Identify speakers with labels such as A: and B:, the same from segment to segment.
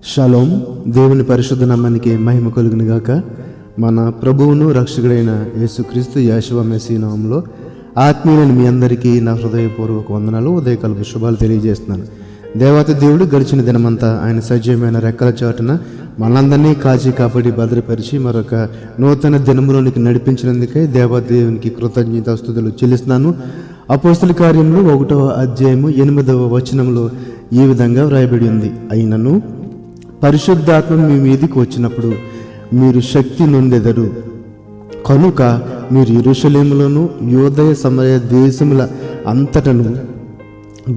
A: Shalom. దేవుని పరిశుద్ధ నామానికి మహిమ కలుగును గాక. మన ప్రభువును రక్షకుడైన యేసుక్రీస్తు యెషువా మెస్సీ నామములో ఆత్మీయులైన మీ అందరికీ నా హృదయపూర్వక వందనాలు, ఉదయకాలపు శుభాలు తెలియజేస్తున్నాను. దేవాతి దేవుడు గడిచిన దినమంతా ఆయన సజీవమైన రెక్కల చాటున మనందరినీ కాచి కాపాడి భద్రపరిచి మరొక నూతన దినములోనికి నడిపించినందుకే దేవాతి దేవునికి కృతజ్ఞతాస్తుతులు చెల్లిస్తున్నాను. అపోస్తల కార్యములు 1వ అధ్యాయము 8వ వచనంలో ఈ విధంగా వ్రాయబడి ఉంది. అయినను పరిశుద్ధాత్మ మీ మీదికి వచ్చినప్పుడు మీరు శక్తి నొందెదరు, కనుక మీరు యెరూషలేములోను యూదయ సమరయ దేశముల అంతటను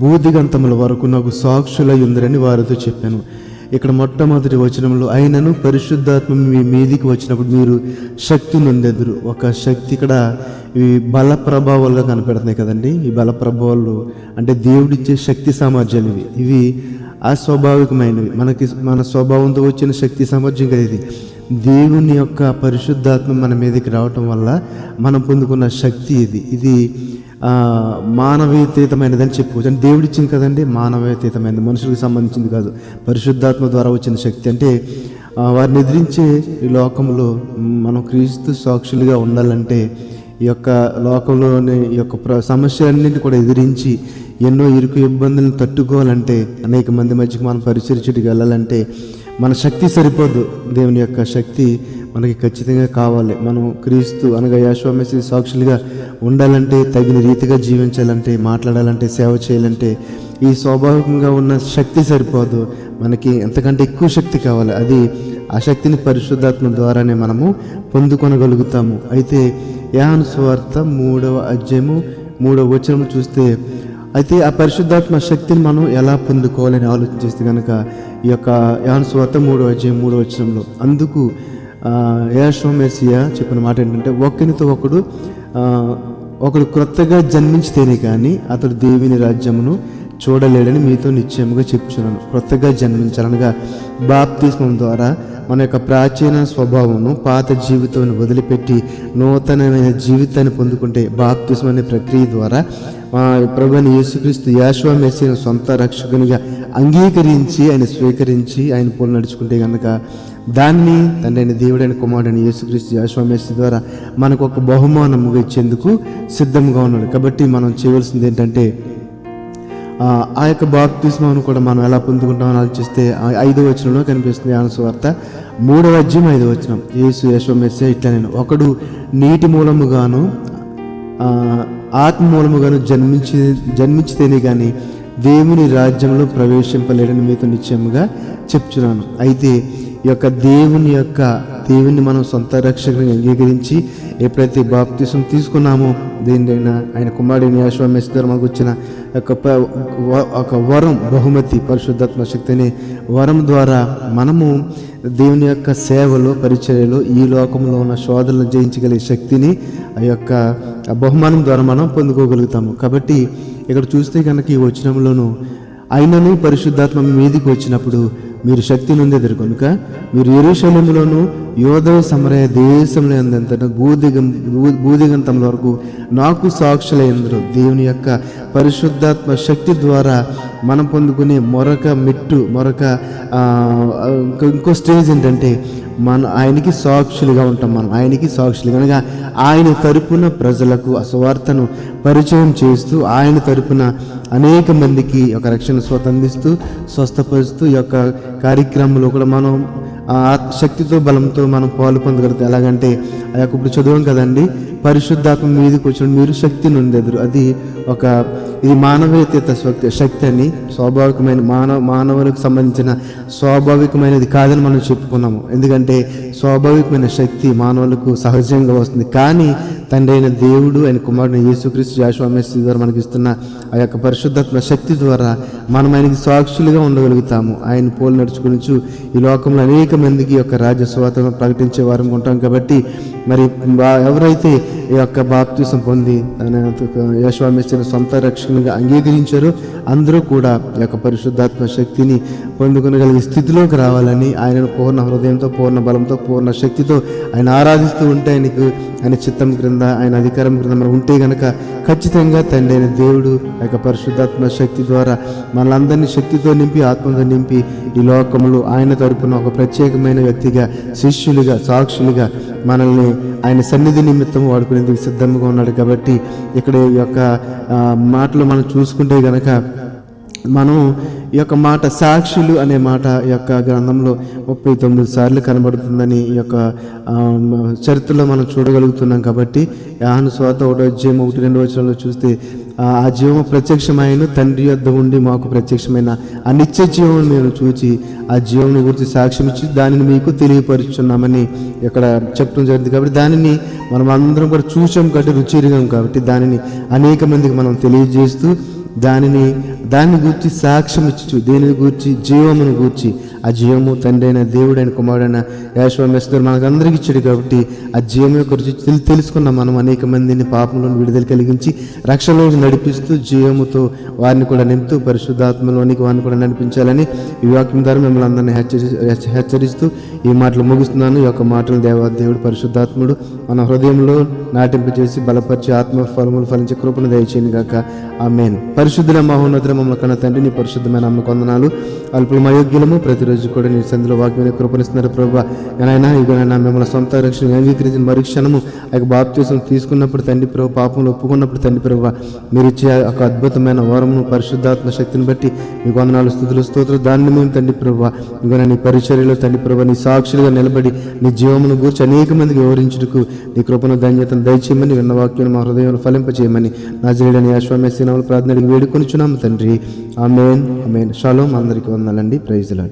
A: బూదిగంతముల వరకు నాకు సాక్షులై ఉందరని వారితో చెప్పాను. ఇక్కడ మొట్టమొదటి వచనంలో అయినను పరిశుద్ధాత్మ మీ మీదికి వచ్చినప్పుడు మీరు శక్తి నొందెదరు. ఒక శక్తి ఇక్కడ ఇవి బల ప్రభావాలుగా కనపడుతున్నాయి కదండి. ఈ బల ప్రభావాలు అంటే దేవుడిచ్చే శక్తి సామర్థ్యాలు ఇవి అస్వాభావికమైనవి. మన స్వభావంతో వచ్చిన శక్తి సామర్థ్యం కదా ఇది. దేవుని యొక్క పరిశుద్ధాత్మ మన మీదకి రావటం వల్ల మనం పొందుకున్న శక్తి ఇది మానవీయతీతమైనదని చెప్పుకోవచ్చు. అంటే దేవుడు ఇచ్చింది కదండి, మానవీయతీతమైనది, మనుషులకు సంబంధించింది కాదు. పరిశుద్ధాత్మ ద్వారా వచ్చిన శక్తి అంటే వారిని ఎదిరించే ఈ లోకంలో మనం క్రీస్తు సాక్షులుగా ఉండాలంటే ఈ యొక్క లోకంలోని ఈ యొక్క సమస్యలన్నింటినీ కూడా ఎదిరించి ఎన్నో ఇరుకు ఇబ్బందులను తట్టుకోవాలంటే, అనేక మంది మధ్యకి మనం పరిచర్చటికి వెళ్ళాలంటే మన శక్తి సరిపోదు. దేవుని యొక్క శక్తి మనకి ఖచ్చితంగా కావాలి. మనం క్రీస్తు అనగా యెషువా మెస్సీ సాక్షులుగా ఉండాలంటే, తగిన రీతిగా జీవించాలంటే, మాట్లాడాలంటే, సేవ చేయాలంటే ఈ స్వాభావికంగా ఉన్న శక్తి సరిపోదు. మనకి ఎంతకంటే ఎక్కువ శక్తి కావాలి. అది ఆ శక్తిని పరిశుద్ధాత్మ ద్వారానే మనము పొందుకొనగలుగుతాము. అయితే యోహాను సువార్త 3వ అధ్యాయము 3వ వచనం చూస్తే, అయితే ఆ పరిశుద్ధాత్మ శక్తిని మనం ఎలా పొందుకోవాలని ఆలోచించేస్తే కనుక ఈ యొక్క యోహాను సువార్త 3వ అధ్యాయం 3వ వచనంలో అందుకు యెషువా మెస్సియా చెప్పిన మాట ఏంటంటే, ఒకరితో ఒకడు క్రొత్తగా జన్మించితేనే కానీ అతడు దేవుని రాజ్యమును చూడలేడని మీతో నిశ్చయముగా చెప్తున్నాను. క్రొత్తగా జన్మించాలనగా బాప్తిస్మం ద్వారా మన యొక్క ప్రాచీన స్వభావమును, పాత జీవితాన్ని వదిలిపెట్టి నూతనమైన జీవితాన్ని పొందుకుంటే, బాప్తిస్మం అనే ప్రక్రియ ద్వారా ప్రభువైన యేసుక్రీస్తు యెషువా మెస్సీని సొంత రక్షకునిగా అంగీకరించి ఆయన స్వీకరించి ఆయన పోలు నడుచుకుంటే కనుక దాన్ని తండ్రి అయిన దేవుడైన కుమారుడైన యేసుక్రీస్తు యెషువా మెస్సీ ద్వారా మనకు ఒక బహుమానముగా ఇచ్చేందుకు సిద్ధంగా ఉన్నాడు. కాబట్టి మనం చేయవలసింది ఏంటంటే ఆ యొక్క బాప్తిస్మాను కూడా మనం ఎలా పొందుకుంటామని ఆలోచిస్తే 5వ వచనంలో కనిపిస్తుంది. యోహాను సువార్త 3వ అధ్యాయం 5వ వచనం. యెషువా మెస్సీ ఇట్లా, నేను ఒకడు నీటి మూలముగాను ఆత్మ మూలముగాను జన్మించితేనే కానీ దేవుని రాజ్యంలో ప్రవేశింపలేడని మీతో నిశ్చయముగా చెప్తున్నాను. అయితే ఈ యొక్క దేవుని మనం సొంత రక్షకుని అంగీకరించి ఎప్పుడైతే బాప్తిసం తీసుకున్నామో, దేనికైనా ఆయన కుమారుడైన యెషువా మెస్సీ ద్వారా మనకు వచ్చిన ఒక వరం, బహుమతి పరిశుద్ధాత్మ శక్తి అనే వరం ద్వారా మనము దేవుని యొక్క సేవలో, పరిచర్యలో, ఈ లోకంలో ఉన్న శోధనలను జయించగలిగే శక్తిని ఆ యొక్క బహుమానం ద్వారా మనం పొందుకోగలుగుతాము. కాబట్టి ఇక్కడ చూస్తే కనుక ఈ వచనంలోనూ అయినను పరిశుద్ధాత్మ మీదికి వచ్చినప్పుడు మీరు శక్తి నొందెదరు, కనుక మీరు యెరూషలేములోను యూదయ సమరయ దేశంలో అంతటా బూదిగంతముల వరకు నాకు సాక్షులైందరు. దేవుని యొక్క పరిశుద్ధాత్మ శక్తి ద్వారా మనం పొందుకునే మరొక ఇంకో స్టేజ్ ఏంటంటే ఆయనకి సాక్షులుగా ఉంటాం. మనం ఆయనకి సాక్షులు కనుక ఆయన తరపున ప్రజలకు ఆ సువార్తను పరిచయం చేస్తూ, ఆయన తరపున అనేక మందికి ఒక రక్షణ అందిస్తూ, స్వస్థపరుస్తూ ఈ యొక్క కార్యక్రమంలో కూడా మనం శక్తితో, బలంతో మనం పాలు పొందగలుగుతాం. ఎలాగంటే ఆ యొక్క ఇప్పుడు చదువు కదండి, పరిశుద్ధాత్మ మీదకి వచ్చిన మీరు శక్తి నొందెదరు. అది ఇది మానవీయత శక్తి అని, స్వాభావికమైన మానవులకు సంబంధించిన స్వాభావికమైనది కాదని మనం చెప్పుకున్నాము. ఎందుకంటే స్వాభావికమైన శక్తి మానవులకు సహజంగా వస్తుంది. కానీ తండ్రి అయిన దేవుడు, ఆయన కుమారుడు యేసుక్రీస్తు యెషువా మెస్సీ ద్వారా మనకి ఇస్తున్న ఆ యొక్క పరిశుద్ధాత్మ శక్తి ద్వారా మనం ఆయనకి సాక్షులుగా ఉండగలుగుతాము. ఆయన పోలు నడుచుకుని ఈ లోకంలో అనేక మందికి యొక్క రాజ్య స్వాతంత్రం ప్రకటించే వారం ఉంటాం. కాబట్టి మరి ఎవరైతే ఈ యొక్క బాప్తిసం పొంది యెషువా మెస్సీని సొంత రక్షకునిగా అంగీకరించారో అందరూ కూడా ఈ యొక్క పరిశుద్ధాత్మ శక్తిని పొందుకునగలిగే స్థితిలోకి రావాలని, ఆయనను పూర్ణ హృదయంతో, పూర్ణ బలంతో, పూర్ణ శక్తితో ఆయన ఆరాధిస్తూ ఉంటే ఆయన చిత్తం క్రింద కూడా ఆయన అధికారం క్రింద మనం ఉంటే గనక ఖచ్చితంగా తండ్రి అయిన దేవుడు ఆ యొక్క పరిశుద్ధాత్మ శక్తి ద్వారా మనలందరినీ శక్తితో నింపి ఆత్మతో నింపి ఈ లోకంలో ఆయన తరపున ఒక ప్రత్యేకమైన వ్యక్తిగా, శిష్యులుగా, సాక్షులుగా మనల్ని ఆయన సన్నిధి నిమిత్తం వాడుకునేందుకు సిద్ధంగా ఉన్నాడు. కాబట్టి ఇక్కడ ఈ యొక్క మాటలు మనం చూసుకుంటే గనక మనం ఈ యొక్క మాట సాక్షులు అనే మాట ఈ యొక్క గ్రంథంలో 39 సార్లు కనబడుతుందని ఈ యొక్క చరిత్రలో మనం చూడగలుగుతున్నాం. కాబట్టి యోహాను సువార్త 1:1-2 చూస్తే ఆ జీవము ప్రత్యక్షమైన తండ్రి యొద్ద ఉండి మాకు ప్రత్యక్షమైన ఆ నిత్య జీవం మేము చూచి ఆ జీవం గురించి సాక్ష్యం ఇచ్చి దానిని మీకు తెలియపరుచున్నామని ఇక్కడ చెప్పడం జరిగింది. కాబట్టి దానిని మనం అందరం కూడా చూసాం కాబట్టి రుచిరిగాం కాబట్టి దానిని అనేక మందికి మనం తెలియజేస్తూ దాన్ని గూర్చి సాక్ష్యం ఇచ్చు, దేనిని గూర్చి, జీవమును గూర్చి. ఆ జీవము తండ్రి అయిన దేవుడైన కుమారుడైన యేసు క్రీస్తు మనకు అందరికీ ఇచ్చాడు. కాబట్టి ఆ జీవం యొక్క రుచి తెలుసుకున్న మనం అనేక మందిని పాపంలోని విడుదల కలిగించి రక్షణలోకి నడిపిస్తూ జీవముతో వారిని కూడా నింపుతూ పరిశుద్ధాత్మలోనికి వారిని కూడా నడిపించాలని ఈ వాక్యం ద్వారా మిమ్మల్ని అందరినీ హెచ్చరిస్తూ ఈ మాటలు ముగిస్తున్నాను. ఈ యొక్క మాటలు దేవుడు పరిశుద్ధాత్ముడు మన హృదయంలో నాటింపజేసి బలపరిచి ఆత్మ ఫలములు ఫలించే కృపను దయచేయను గాక. ఆమేన్. పరిశుద్ధుల మహోన్నతుల మమ్మల్ని కన్న తండ్రి, నీ పరిశుద్ధమైన అమ్మ కొందనాలు. అల్పుల అయోగ్యులము ప్రతిరోజు కూడా నీ సందులో వాక్యమైన కృపనిస్తున్నారు ప్రభావ. నేనైనా ఇకనైనా మిమ్మల్ని సొంత రక్షణ అంగీకరించిన మరుక్షణము ఆ యొక్క బాప్తిసం తీసుకున్నప్పుడు తండ్రి ప్రభు, పాపంలో ఒప్పుకున్నప్పుడు తండ్రి ప్రభు, మీరు ఇచ్చే ఒక అద్భుతమైన వరమును పరిశుద్ధాత్మ శక్తిని బట్టి మీకు వందనాలు, స్తుతులు, స్తోత్రం. దాన్ని మేము తండ్రి ప్రభు ఇంకా నీ పరిచర్యలో తండ్రి ప్రభు నీ సాక్షులుగా నిలబడి నీ జీవమును గూర్చి అనేక మందికి వివరించుటకు నీ కృపను ధన్యతను దయచేయమని, విన్న వాక్యం మా హృదయంలో ఫలింపచేయమని నజరేయుడైన యేసు మెస్సీ నామములో ప్రార్థన వేడుకొనుచున్నాము తండ్రి. ఆమేన్. ఆమేన్. షాలోమ్. అందరికీ వందనాలండి. Praise lord.